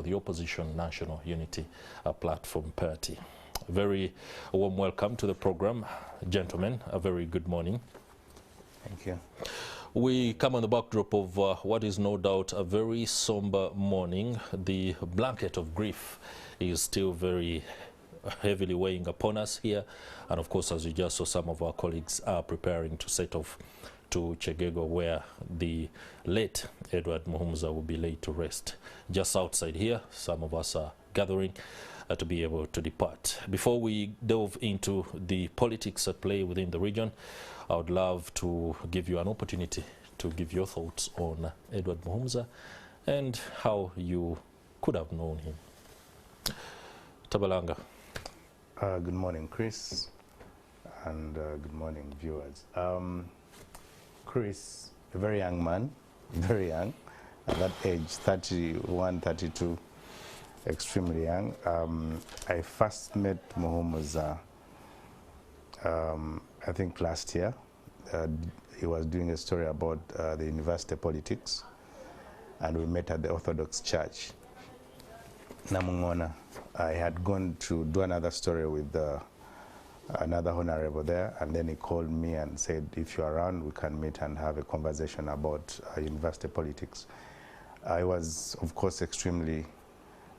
the Opposition National Unity Platform Party. Very warm welcome to the program. Gentlemen, a very good morning. Thank you. We come on the backdrop of what is no doubt a very somber morning. The blanket of grief is still very heavily weighing upon us here. And of course, as you just saw, some of our colleagues are preparing to set off to Chegego, where the late Edward Muhamza will be laid to rest. Just outside here, some of us are gathering to be able to depart. Before we delve into the politics at play within the region, I would love to give you an opportunity to give your thoughts on Edward Muhamza and how you could have known him. Tabalanga. Good morning, Chris, and good morning, viewers. Chris, a very young man, very young, at that age, 31, 32, extremely young. I first met Muhamza, I think last year. He was doing a story about the university politics, and we met at the Orthodox Church, Namungona. I had gone to do another story with another honorable there, and then he called me and said, if you're around, we can meet and have a conversation about university politics. I was, of course, extremely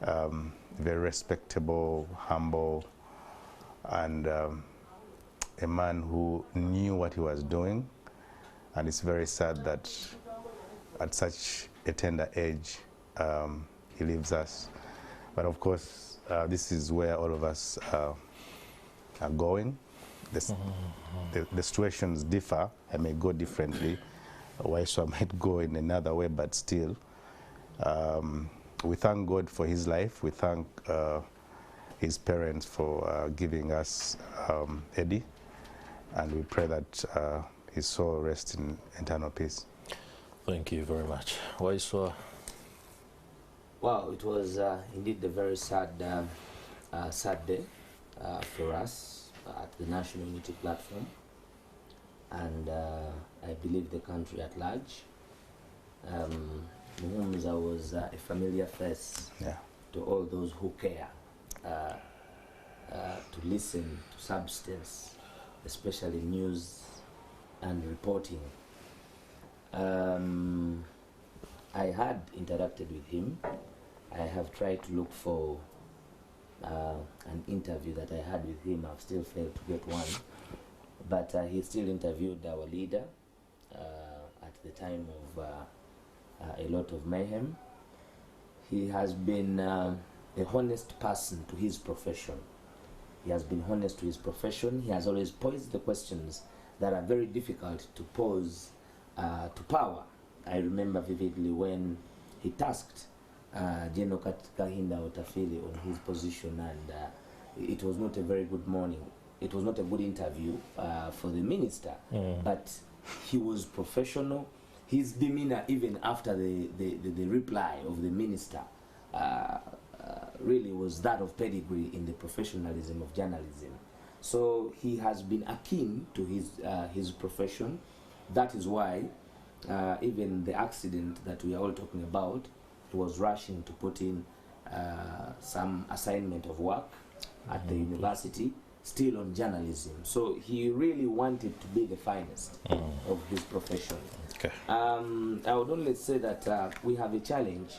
very respectable, humble, and a man who knew what he was doing. And it's very sad that at such a tender age, he leaves us. But of course, this is where all of us are going. The situations differ. I may go differently. Waiswa might go in another way, but still, we thank God for his life. We thank his parents for giving us Eddie, and we pray that his soul rests in eternal peace. Thank you very much. Waiswa. Wow, it was indeed a very sad day for us at the National Unity Platform, and I believe the country at large. Muhamza was a familiar face to all those who care to listen to substance, especially news and reporting. I had interacted with him. I have tried to look for an interview that I had with him. I've still failed to get one. But he still interviewed our leader at the time of a lot of mayhem. He has been a honest person to his profession. He has been honest to his profession. He has always posed the questions that are very difficult to pose to power. I remember vividly when he tasked General Kahinda Otafili on his position, and it was not a very good morning. It was not a good interview for the minister, but he was professional. His demeanor, even after the reply of the minister, really was that of pedigree in the professionalism of journalism. So he has been akin to his profession. That is why even the accident that we are all talking about, he was rushing to put in some assignment of work at the university, still on journalism. So he really wanted to be the finest of his profession. Okay. I would only say that we have a challenge,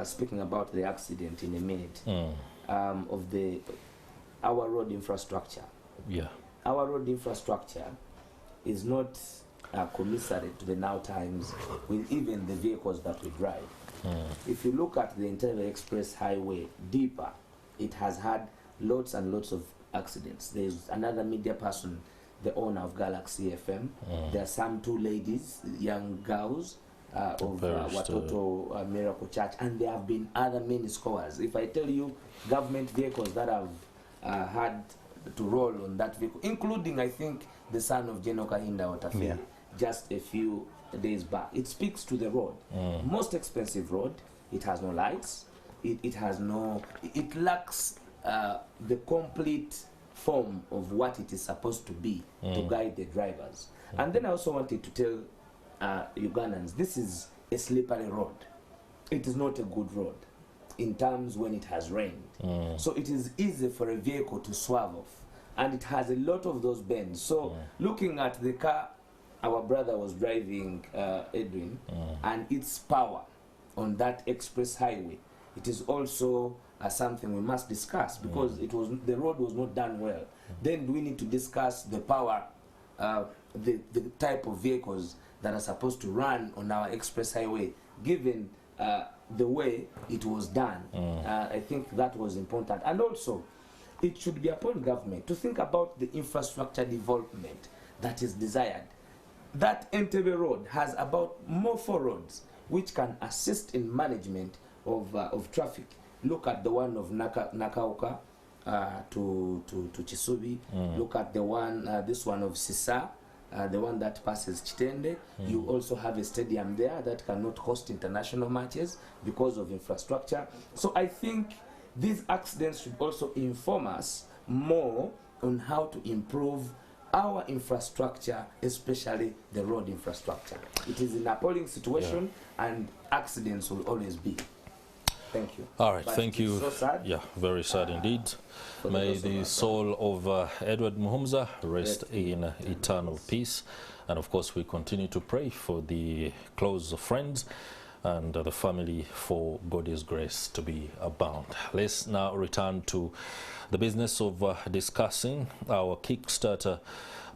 speaking about the accident in a minute, of our road infrastructure. Yeah. Our road infrastructure is not commensurate to the now times with even the vehicles that we drive. If you look at the entire express highway deeper, it has had lots and lots of accidents. There's another media person, the owner of Galaxy FM. There are some two ladies, young girls of Watoto Miracle Church, and there have been other many scores. If I tell you government vehicles that have had to roll on that vehicle, including, I think, the son of General Kahinda Otafili, just a few days back. It speaks to the road. Most expensive road. It has no lights. It has no. It lacks the complete form of what it is supposed to be to guide the drivers. And then I also wanted to tell Ugandans, this is a slippery road. It is not a good road. in terms when it has rained. So it is easy for a vehicle to swerve off, and it has a lot of those bends. So looking at the car our brother was driving, Edwin, and its power on that express highway, it is also something we must discuss, because the road was not done well. Then we need to discuss the power, the type of vehicles that are supposed to run on our express highway, given the way it was done. I think that was important. And also, it should be upon government to think about the infrastructure development that is desired. That Entebbe road has about more 4 roads which can assist in management of traffic. Look at the one of Nakauka to Chisubi. Look at the one, this one of Sisa, the one that passes Chitende. You also have a stadium there that cannot host international matches because of infrastructure. So I think these accidents should also inform us more on how to improve our infrastructure, especially the road infrastructure. It is an appalling situation, and accidents will always be. Thank you. All right, But thank you. so sad. Yeah, very sad indeed. May the soul of Edward Muhamza rest in eternal peace. And of course, we continue to pray for the close friends and the family for God's grace to be abound. Let's now return to the business of discussing our Kickstarter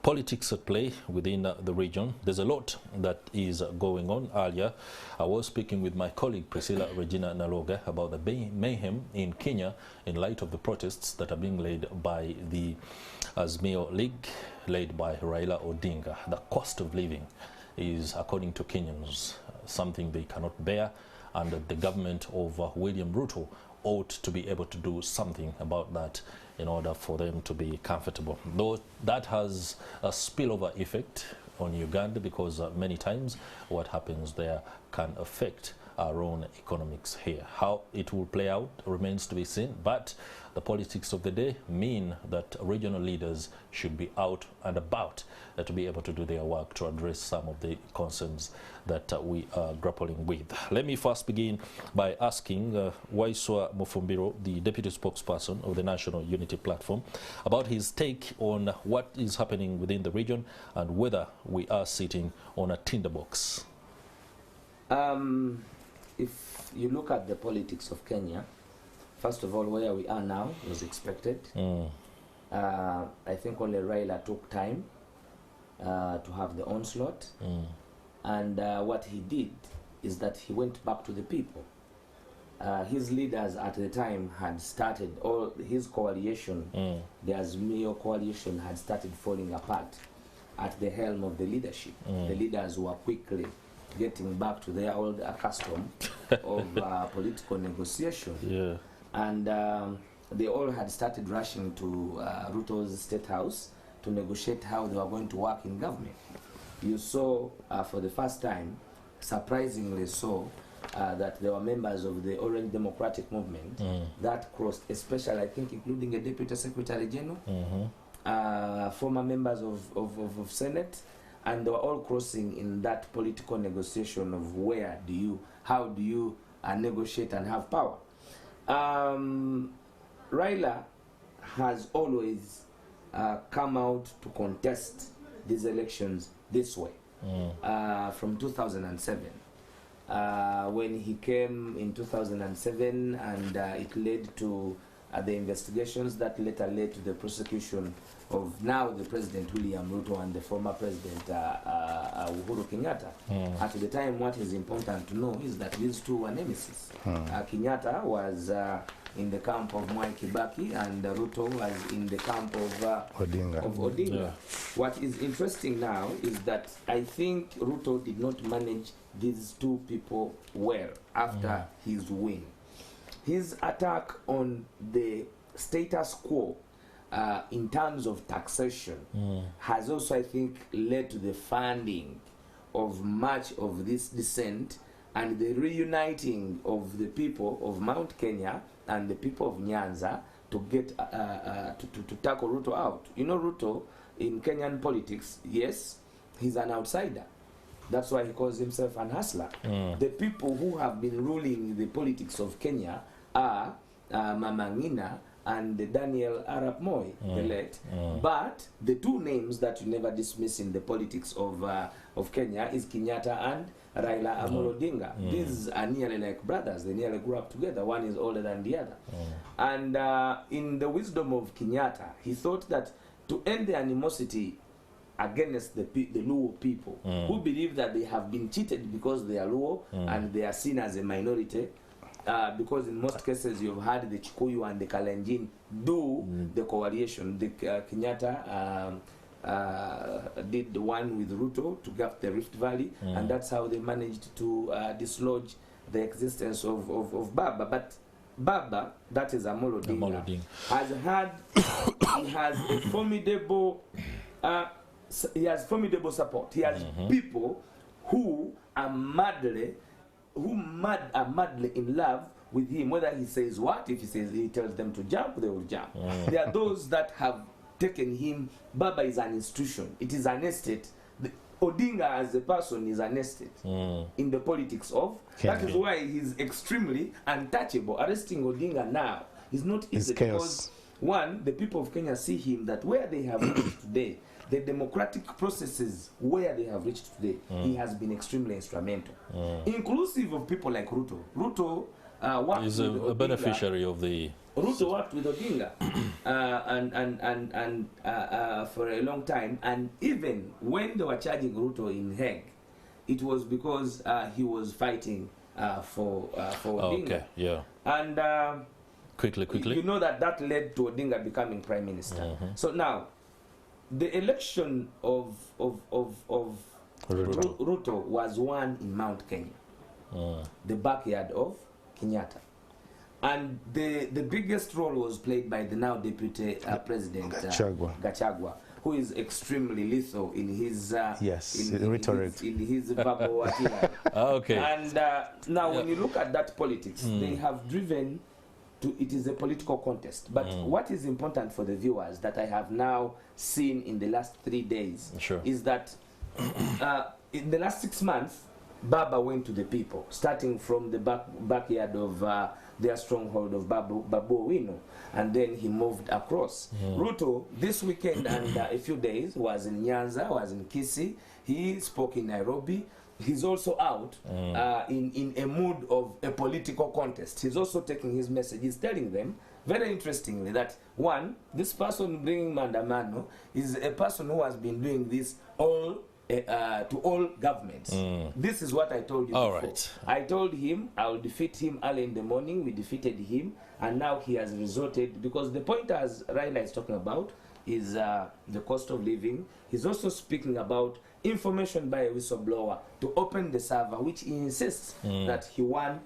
politics at play within the region. There's a lot that is going on. Earlier, I was speaking with my colleague Priscilla Regina Naloga about the mayhem in Kenya in light of the protests that are being led by the Azimio League, led by Raila Odinga. The cost of living is, according to Kenyans, something they cannot bear, and the government of William Ruto ought to be able to do something about that in order for them to be comfortable. Though that has a spillover effect on Uganda, because many times what happens there can affect our own economics here. How it will play out remains to be seen, but the politics of the day mean that regional leaders should be out and about to be able to do their work to address some of the concerns that we are grappling with. Let me first begin by asking Waiswa Mufumbiro, the deputy spokesperson of the National Unity Platform, about his take on what is happening within the region and whether we are sitting on a tinderbox. If you look at the politics of Kenya, first of all, where we are now was expected. I think only Raila took time to have the onslaught. And what he did is that he went back to the people. His leaders at the time had started, all his coalition, the Azimio coalition, had started falling apart at the helm of the leadership. The leaders were quickly getting back to their old custom of political negotiation. And they all had started rushing to Ruto's State House to negotiate how they were going to work in government. You saw for the first time, surprisingly so, that there were members of the Orange Democratic Movement that crossed, especially I think including a Deputy Secretary General, former members of Senate, and they were all crossing in that political negotiation of how do you negotiate and have power. Raila has always come out to contest these elections this way. From 2007, when he came in 2007, and it led to the investigations that later led to the prosecution of now the President William Ruto and the former President Uhuru Kenyatta. At the time, what is important to know is that these two were nemesis. Kenyatta was in the camp of Mwai Kibaki, and Ruto was in the camp of Odinga. What is interesting now is that I think Ruto did not manage these two people well after his win. His attack on the status quo in terms of taxation has also, I think, led to the funding of much of this dissent and the reuniting of the people of Mount Kenya and the people of Nyanza to get to tackle Ruto out. You know, Ruto in Kenyan politics, yes, he's an outsider. That's why he calls himself an hustler. The people who have been ruling the politics of Kenya are Mama Ngina and Daniel Arap Moi, the late. But the two names that you never dismiss in the politics of Kenya is Kenyatta and Raila Amolo Odinga. These are nearly like brothers. They nearly grew up together. One is older than the other. And in the wisdom of Kenyatta, he thought that to end the animosity against the Luo people who believe that they have been cheated because they are Luo and they are seen as a minority, because in most cases you've had the Chikuyu and the Kalenjin do the coalition. The Kenyatta did the one with Ruto to get the Rift Valley, and that's how they managed to dislodge the existence of Baba. But Baba, that is Amolo Odinga, he has a formidable support. He has people who are madly in love with him. Whether he says what, if he tells them to jump, they will jump. There are those that have taken him. Baba is an institution. It is an estate. Odinga as a person is an estate in the politics of. That is why he's extremely untouchable. Arresting Odinga now is not easy because, one, the people of Kenya see him that where they have reached today, the democratic processes where they have reached today, he has been extremely instrumental, inclusive of people like Ruto. Ruto worked is with a beneficiary of the. Ruto worked with Odinga and for a long time, and even when they were charging Ruto in Hague, it was because he was fighting for Odinga. Okay, yeah. And quickly. you know that led to Odinga becoming prime minister. So now, the election of Ruto was won in Mount Kenya, the backyard of Kenyatta. And the biggest role was played by the now deputy president Gachagua, who is extremely lethal in his rhetoric, in his verbal artillery. Okay. And now, when you look at that politics, they have driven to it is a political contest. But what is important for the viewers that I have now seen in the last 3 days is that in the last 6 months, Baba went to the people, starting from the backyard of their stronghold of Babu Owino, and then he moved across. Ruto, this weekend and a few days, was in Nyanza, was in Kisii. He spoke in Nairobi. He's also out in a mood of a political contest. He's also taking his message. He's telling them, very interestingly, that one, this person bringing Mandamano is a person who has been doing this to all governments. This is what I told you before. Right. I told him I will defeat him early in the morning. We defeated him, and now he has resorted, because the point as Raila is talking about is the cost of living. He's also speaking about information by a whistleblower to open the server, which he insists that he won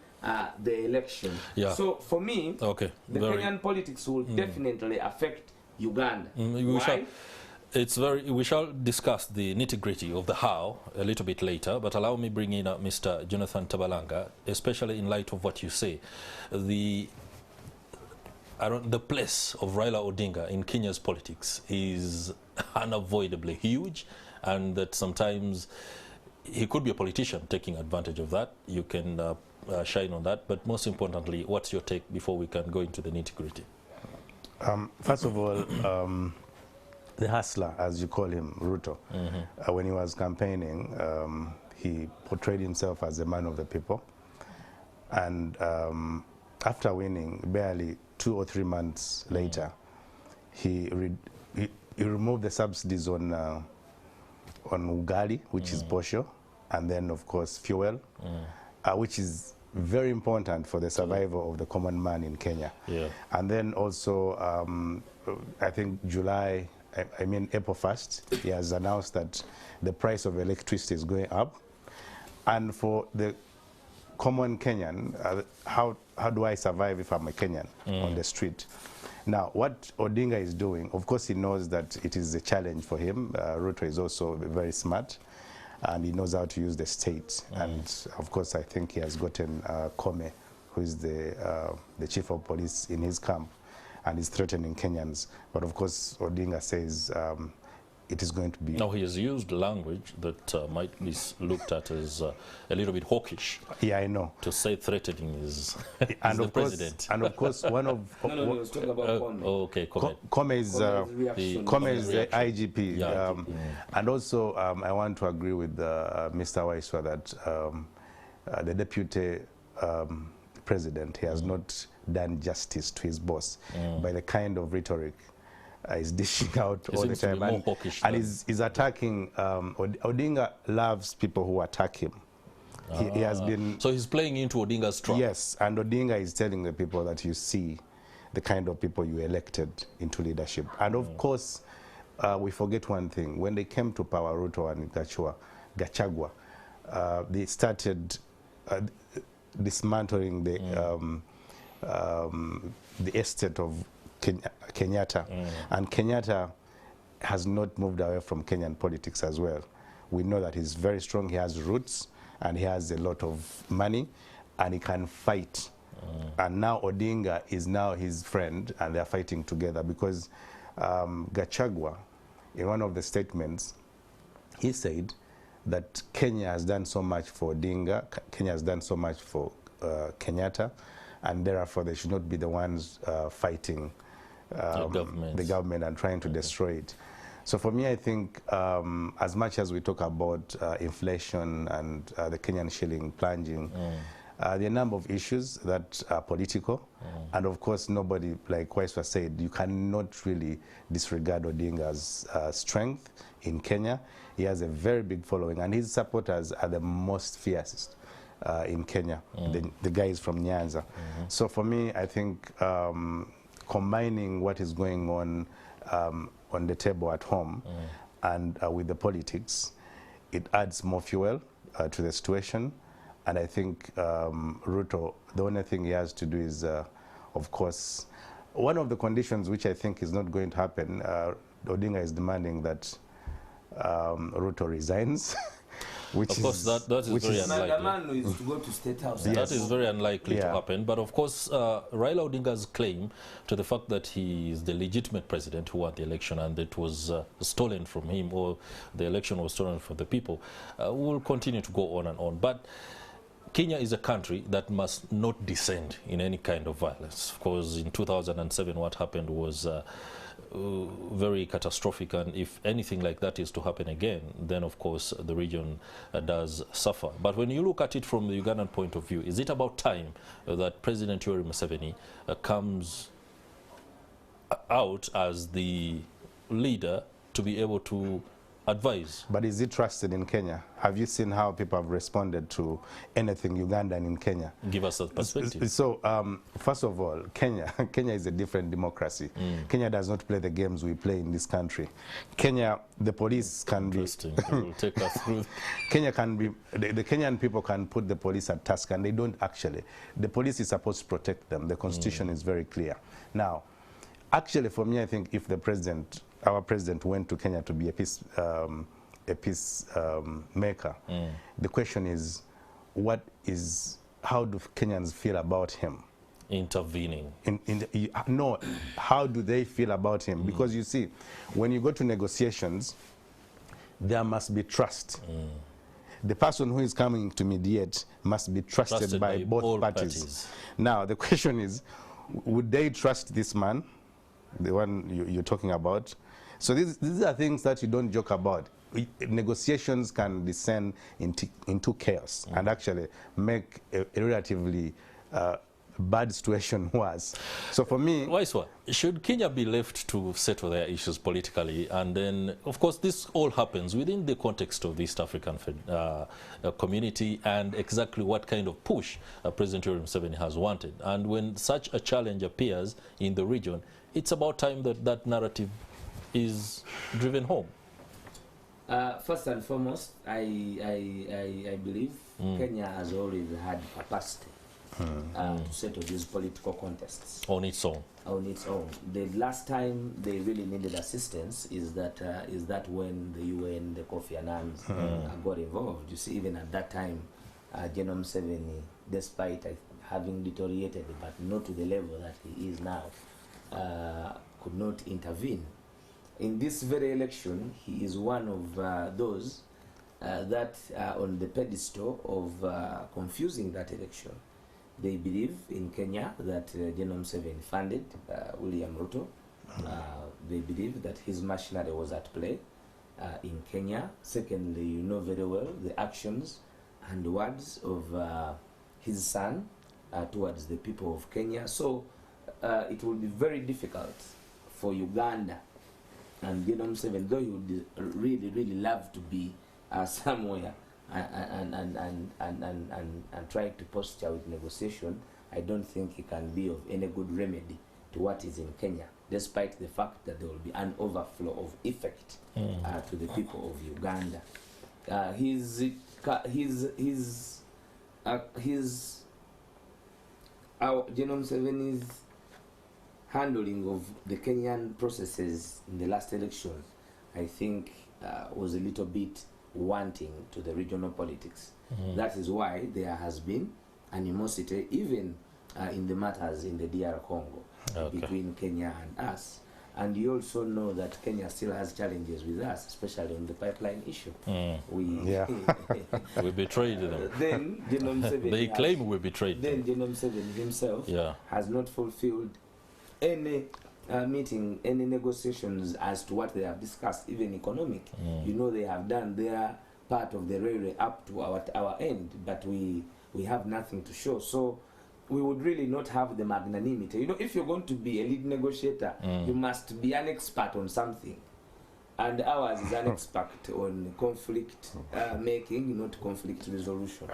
the election. So for me, the Kenyan politics will definitely affect Uganda. Why? We shall discuss the nitty-gritty of the how a little bit later, but allow me bring in Mr. Jonathan Tabalanga, especially in light of what you say. The place of Raila Odinga in Kenya's politics is unavoidably huge, and that sometimes he could be a politician taking advantage of that. You can shine on that, but most importantly, what's your take before we can go into the nitty-gritty? First of all, the hustler, as you call him, Ruto, when he was campaigning, he portrayed himself as a man of the people. And after winning, barely 2 or 3 months later, he removed the subsidies on ugali, which is posho, and then, of course, fuel, which is very important for the survival of the common man in Kenya. And then also, I think April 1st, he has announced that the price of electricity is going up. And for the common Kenyan, how do I survive if I'm a Kenyan on the street? Now, what Odinga is doing, of course, he knows that it is a challenge for him. Ruto is also very smart, and he knows how to use the state. And of course, I think he has gotten Kome, who is the chief of police in his camp, and is threatening Kenyans. But of course, Odinga says it is going to be. Now, he has used language that might be looked at as a little bit hawkish. Yeah, I know. To say threatening is, and the of course, president. And of course, one of... no, let's talk about Kome. Okay, Kome. Kome is the IGP. Yeah, And also, I want to agree with Mr. Waiswa that the deputy president, he has not done justice to his boss by the kind of rhetoric is dishing out all the time, and is attacking. Odinga loves people who attack him. He has been. So he's playing into Odinga's trap. Yes, and Odinga is telling the people that you see the kind of people you elected into leadership. And of course, we forget one thing: when they came to power, Ruto and Gachagua, they started dismantling the estate of Kenyatta, and Kenyatta has not moved away from Kenyan politics as well. We know that he's very strong, he has roots, and he has a lot of money, and he can fight. And now Odinga is now his friend, and they're fighting together because Gachagua, in one of the statements, he said that Kenya has done so much for Odinga, Kenya has done so much for Kenyatta, and therefore they should not be the ones fighting the government and trying to destroy it. So for me, I think as much as we talk about inflation and the Kenyan shilling plunging, there are a number of issues that are political. And of course, nobody, like Waiswa said, you cannot really disregard Odinga's strength in Kenya. He has a very big following, and his supporters are the most fiercest in Kenya. The guy is from Nyanza. So for me, I think combining what is going on the table at home and with the politics, it adds more fuel to the situation. And I think Ruto, the only thing he has to do is, of course, one of the conditions which I think is not going to happen, Odinga is demanding that Ruto resigns. Which of course, that is very unlikely. The man is to go to State House. Yes. That is very unlikely to happen. But of course, Raila Odinga's claim to the fact that he is the legitimate president who won the election and it was stolen from him, or the election was stolen from the people, will continue to go on and on. But Kenya is a country that must not descend in any kind of violence. Of course, in 2007, what happened was very catastrophic, and if anything like that is to happen again, then of course the region does suffer. But when you look at it from the Ugandan point of view, is it about time that President Yoweri Museveni comes out as the leader to be able to advise? But is he trusted in Kenya? Have you seen how people have responded to anything Ugandan in Kenya? Give us that perspective. So, first of all, Kenya is a different democracy. Kenya does not play the games we play in this country. Kenya, the police can be... We'll take us through. Kenya can be... The Kenyan people can put the police at task, and they don't actually. The police is supposed to protect them. The constitution is very clear. Now, actually, for me, I think if the president... Our president went to Kenya to be a peace maker. The question is, how do Kenyans feel about him? Intervening. No, how do they feel about him? Because you see, when you go to negotiations, there must be trust. The person who is coming to mediate must be trusted by both parties. Now, the question is, would they trust this man, the one you're talking about? So these are things that you don't joke about. Negotiations can descend into chaos and actually make a relatively bad situation worse. So for me... Waiswa, should Kenya be left to settle their issues politically? And then, of course, this all happens within the context of the East African community and exactly what kind of push President Yoweri Museveni has wanted. And when such a challenge appears in the region, it's about time that that narrative is driven home. First and foremost, I believe Kenya has always had capacity to settle these political contests on its own. On its own. The last time they really needed assistance is that when the UN, the Kofi Annan got involved. You see, even at that time, General Museveni, despite having deteriorated, but not to the level that he is now, could not intervene. in this very election, he is one of those that are on the pedestal of confusing that election. They believe in Kenya that General Museveni funded William Ruto. They believe that his machinery was at play in Kenya. Secondly, you know very well the actions and words of his son towards the people of Kenya. So it will be very difficult for Uganda and General Museveni, though he would really, really love to be somewhere and try to posture with negotiation. I don't think he can be of any good remedy to what is in Kenya, despite the fact that there will be an overflow of effect to the people of Uganda. General Museveni's handling of the Kenyan processes in the last election, I think, was a little bit wanting to the regional politics. That is why there has been animosity even in the matters in the DR Congo between Kenya and us. And you also know that Kenya still has challenges with us, especially on the pipeline issue. We betrayed them. Then General Museveni they claim we betrayed them. Then General Museveni himself has not fulfilled any meeting, any negotiations as to what they have discussed, even economic. You know, they have done their part of the railway up to our end, but we have nothing to show. So we would really not have the magnanimity. You know, if you're going to be a lead negotiator, you must be an expert on something. And ours is an expert on conflict making, not conflict resolution.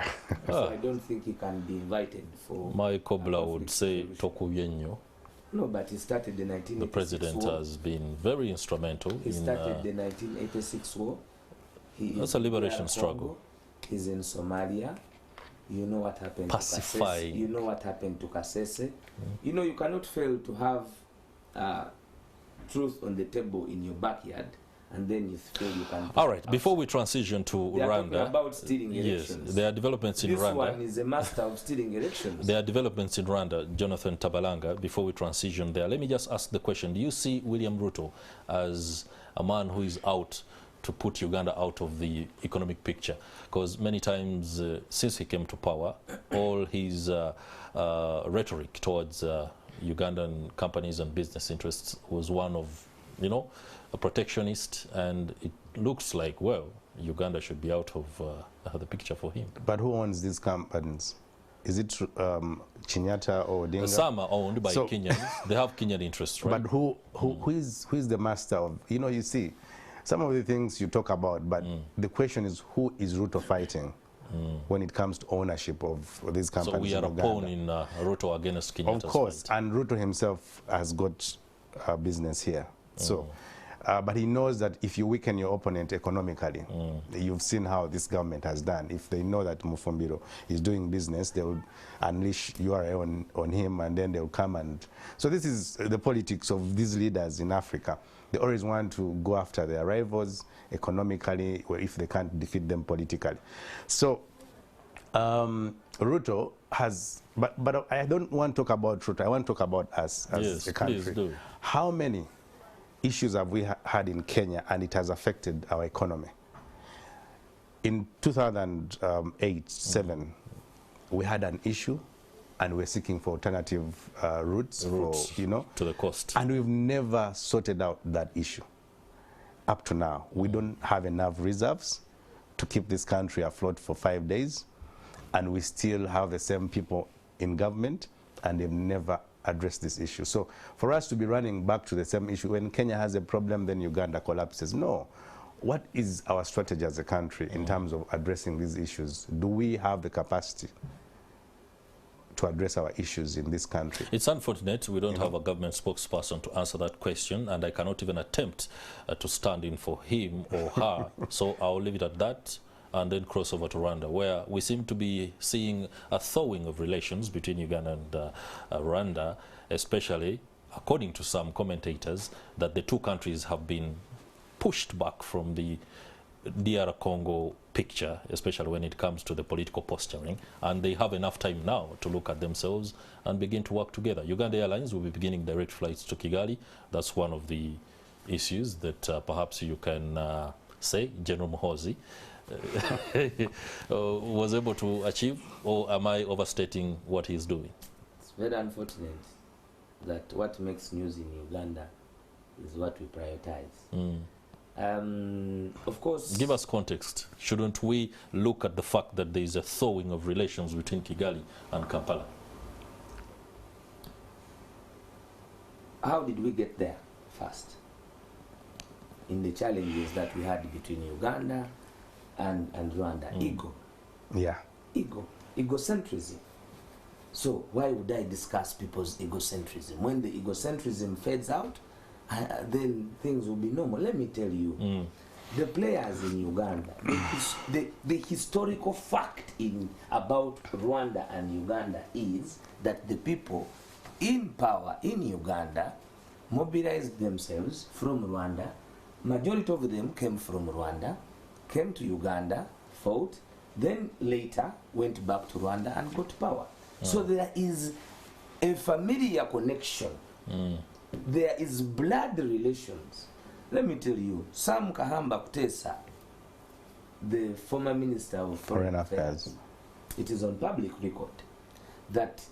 So I don't think he can be invited for... My Kobla would say Tokuyenyo. No, but he started the 1986 The president war. has been very instrumental. He started the 1986 war. That's a liberation struggle. He's in Somalia. You know what happened to Kasese. You know what happened to Kasese. You know, you cannot fail to have truth on the table in your backyard, and then you feel you can... All right, before we transition to they are Rwanda... talking about stealing elections. Yes, there are developments in this Rwanda. This one is a master of stealing elections. There are developments in Rwanda, Jonathan Tabalanga. Before we transition there, let me just ask the question. Do you see William Ruto as a man who is out to put Uganda out of the economic picture? Because many times since he came to power, all his rhetoric towards Ugandan companies and business interests was one of, you know, a protectionist, and it looks like, well, Uganda should be out of the picture for him. But who owns these companies? Is it Kenyatta or Odinga? Some are owned by Kenyans. They have Kenyan interests, right? But who is the master of, you know, you see, some of the things you talk about, but the question is, who is Ruto fighting when it comes to ownership of these companies? So we are a pawn in Ruto against Kenyatta's Of course, fight. and Ruto himself has got business here. So, but he knows that if you weaken your opponent economically, you've seen how this government has done. If they know that Mufumbiro is doing business, they will unleash URA on him, and then they'll come and... So this is the politics of these leaders in Africa. They always want to go after their rivals economically, or if they can't defeat them politically. So Ruto has, but I don't want to talk about Ruto. I want to talk about us as a country. Please do. How many issues have we had in Kenya, and it has affected our economy? In 2008-7, we had an issue, and we're seeking for alternative routes for, you know, to the coast. And we've never sorted out that issue. Up to now, we don't have enough reserves to keep this country afloat for 5 days, and we still have the same people in government, and they've never addressed this issue. So for us to be running back to the same issue, when Kenya has a problem, then Uganda collapses. No. What is our strategy as a country in terms of addressing these issues? Do we have the capacity to address our issues in this country? It's unfortunate we don't have a government spokesperson to answer that question, and I cannot even attempt to stand in for him or her. So I'll leave it at that and then cross over to Rwanda, where we seem to be seeing a thawing of relations between Uganda and Rwanda, especially, according to some commentators, that the two countries have been pushed back from the DR Congo picture, especially when it comes to the political posturing, and they have enough time now to look at themselves and begin to work together. Uganda Airlines will be beginning direct flights to Kigali. That's one of the issues that perhaps you can say General Muhoozi was able to achieve, or am I overstating what he's doing? It's very unfortunate that what makes news in Uganda is what we prioritize. Of course, give us context. Shouldn't we look at the fact that there is a thawing of relations between Kigali and Kampala? How did we get there first? In the challenges that we had between Uganda and Rwanda. Ego. Yeah. Ego. Egocentrism. So why would I discuss people's egocentrism? When the egocentrism fades out, then things will be normal. Let me tell you, the players in Uganda, the historical fact about Rwanda and Uganda is that the people in power in Uganda mobilized themselves from Rwanda. Majority of them came from Rwanda, came to Uganda, fought, then later went back to Rwanda and got power. So there is a familiar connection. There is blood relations. Let me tell you, Sam Kahamba Kutesa, the former Minister of Foreign Affairs, it is on public record that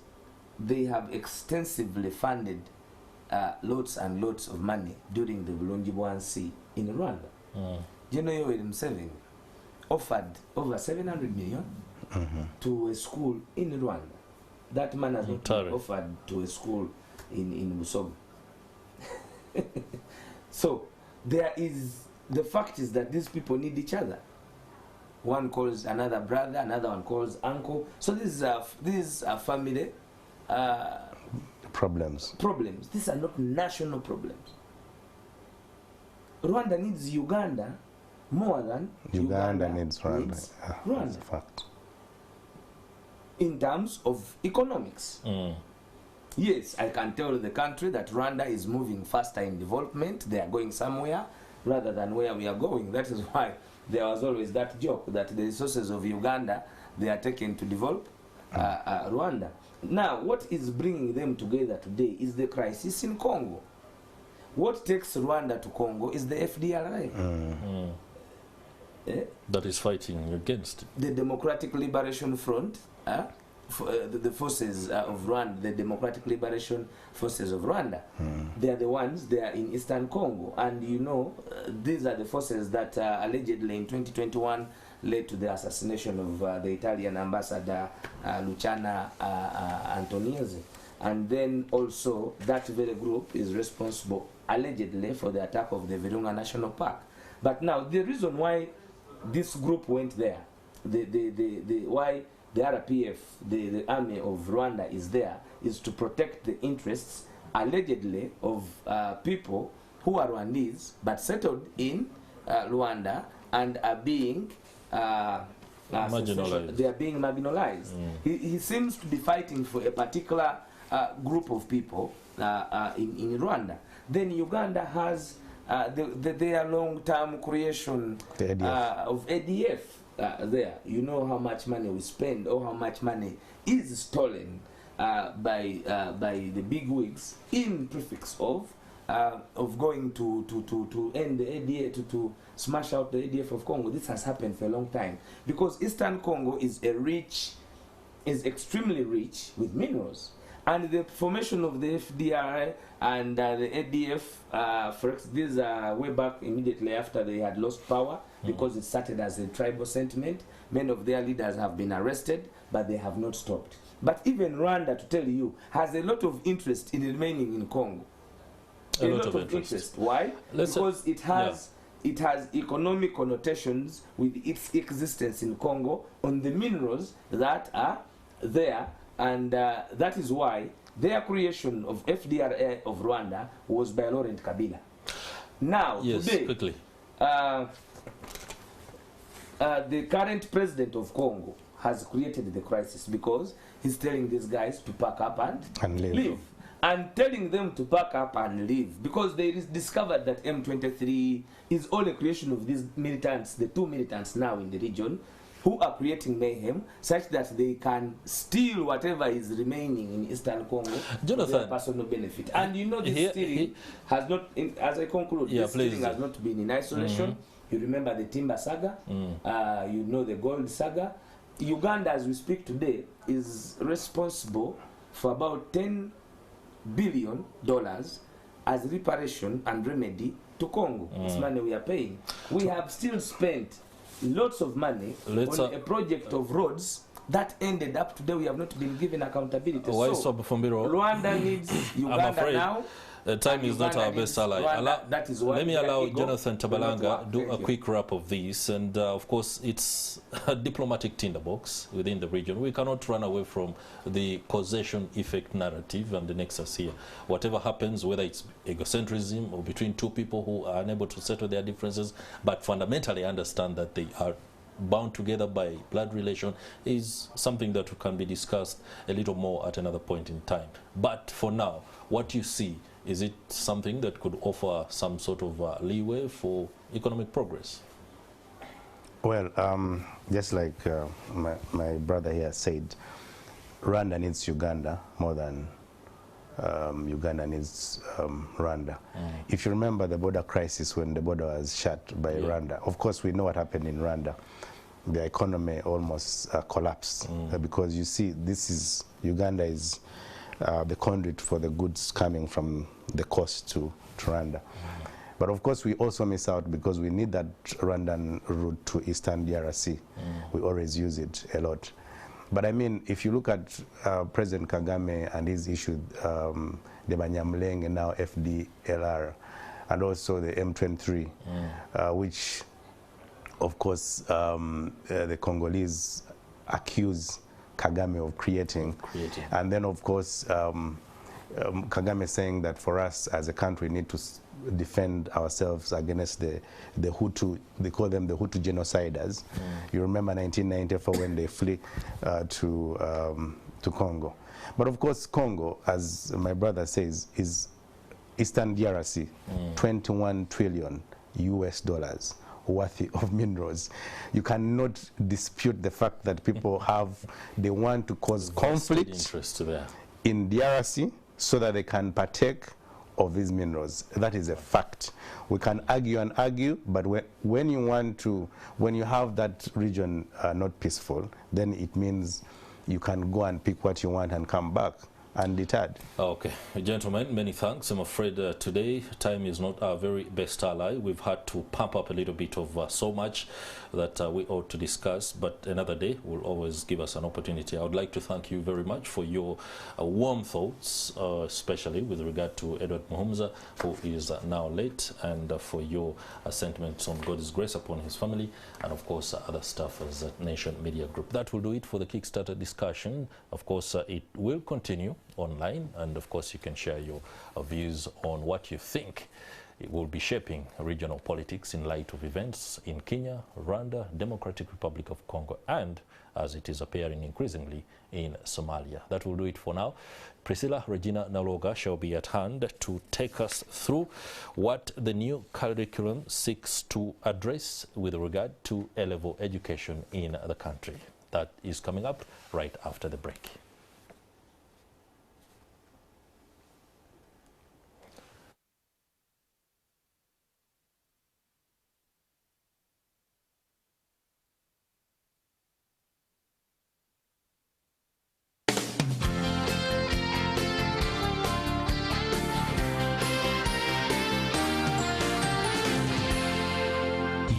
they have extensively funded lots and lots of money during the Bulungi-Bwansi in Rwanda. General Yoweri Museveni offered over 700 million to a school in Rwanda. That man has not been offered to a school in Busoga. So there is, the fact is that these people need each other. One calls another brother, another one calls uncle. So these are family problems. These are not national problems. Rwanda needs Uganda more than Uganda needs Rwanda. Rwanda. That's a fact. In terms of economics. Yes, I can tell the country that Rwanda is moving faster in development. They are going somewhere rather than where we are going. That is why there was always that joke that the resources of Uganda, they are taken to develop Rwanda. Now, what is bringing them together today is the crisis in Congo. What takes Rwanda to Congo is the FDLR. That is fighting against the Democratic Liberation Front, the forces of Rwanda, the Democratic Liberation Forces of Rwanda. They are the ones, they are in Eastern Congo. And you know, these are the forces that allegedly in 2021 led to the assassination of the Italian ambassador Luciana Antoniezzi. And then also that very group is responsible allegedly for the attack of the Virunga National Park. But now the reason why this group went there, why the RPF, the army of Rwanda is there, is to protect the interests allegedly of people who are Rwandese but settled in Rwanda and are being marginalized. They are being marginalized. He seems to be fighting for a particular group of people in Rwanda. Then Uganda has their long-term creation of ADF there. You know how much money we spend or how much money is stolen by the big wigs in prefix of going to end the ADF, to smash out the ADF of Congo. This has happened for a long time because Eastern Congo is extremely rich with minerals. And the formation of the FDR and the ADF, these are way back immediately after they had lost power, because it started as a tribal sentiment. Many of their leaders have been arrested, but they have not stopped. But even Rwanda, to tell you, has a lot of interest in remaining in Congo. A lot of interest. Why? Because it has economic connotations with its existence in Congo on the minerals that are there. And that is why their creation of FDRA of Rwanda was by Laurent Kabila. Now, yes, today, quickly. The current president of Congo has created the crisis because he's telling these guys to pack up and leave. And telling them to pack up and leave because they discovered that M23 is all a creation of these militants, the two militants now in the region, who are creating mayhem such that they can steal whatever is remaining in Eastern Congo for their personal benefit. And you know, this stealing has not, as I conclude, this stealing has not been in isolation. You remember the timber saga, you know the gold saga. Uganda, as we speak today, is responsible for about $10 billion as reparation and remedy to Congo. This money we are paying. We have still spent lots of money on a project of roads that ended up today. We have not been given accountability. So Rwanda needs Uganda now. Time is not our best ally. Let me allow Jonathan Tabalanga do a quick wrap of this. And of course, it's a diplomatic tinderbox within the region. We cannot run away from the causation effect narrative and the nexus here. Whatever happens, whether it's egocentrism or between two people who are unable to settle their differences, but fundamentally understand that they are bound together by blood relation, is something that can be discussed a little more at another point in time. But for now, what you see, is it something that could offer some sort of leeway for economic progress? Well, just like my brother here said, Rwanda needs Uganda more than Uganda needs Rwanda. If you remember the border crisis when the border was shut by Rwanda, of course we know what happened in Rwanda. The economy almost collapsed because you see, Uganda is the conduit for the goods coming from the coast to Rwanda. But of course we also miss out because we need that Rwandan route to Eastern DRC. We always use it a lot. But I mean, if you look at President Kagame and his issue, the Banyamulenge and now FDLR, and also the M23, which of course the Congolese accuse Kagame of creating. And then of course Kagame saying that for us as a country we need to defend ourselves against the Hutu. They call them the Hutu genociders. You remember 1994 when they flee to Congo. But of course Congo, as my brother says, is Eastern DRC, $21 trillion worth of minerals. You cannot dispute the fact that people they want to cause conflict in DRC so that they can partake of these minerals. That is a fact. We can argue and argue, but when you have that region not peaceful, then it means you can go and pick what you want and come back undeterred. Okay, gentlemen, many thanks. I'm afraid today time is not our very best ally. We've had to pump up a little bit of so much that we ought to discuss, but another day will always give us an opportunity. I would like to thank you very much for your warm thoughts, especially with regard to Edward Muhamza, who is now late, and for your sentiments on God's grace upon his family, and of course other staff as Nation Media Group. That will do it for the Kickstarter discussion. Of course, it will continue online, and of course you can share your views on what you think it will be shaping regional politics in light of events in Kenya, Rwanda, Democratic Republic of Congo, and as it is appearing increasingly in Somalia. That will do it for now. Priscilla Regina Naloga shall be at hand to take us through what the new curriculum seeks to address with regard to A-level education in the country. That is coming up right after the break.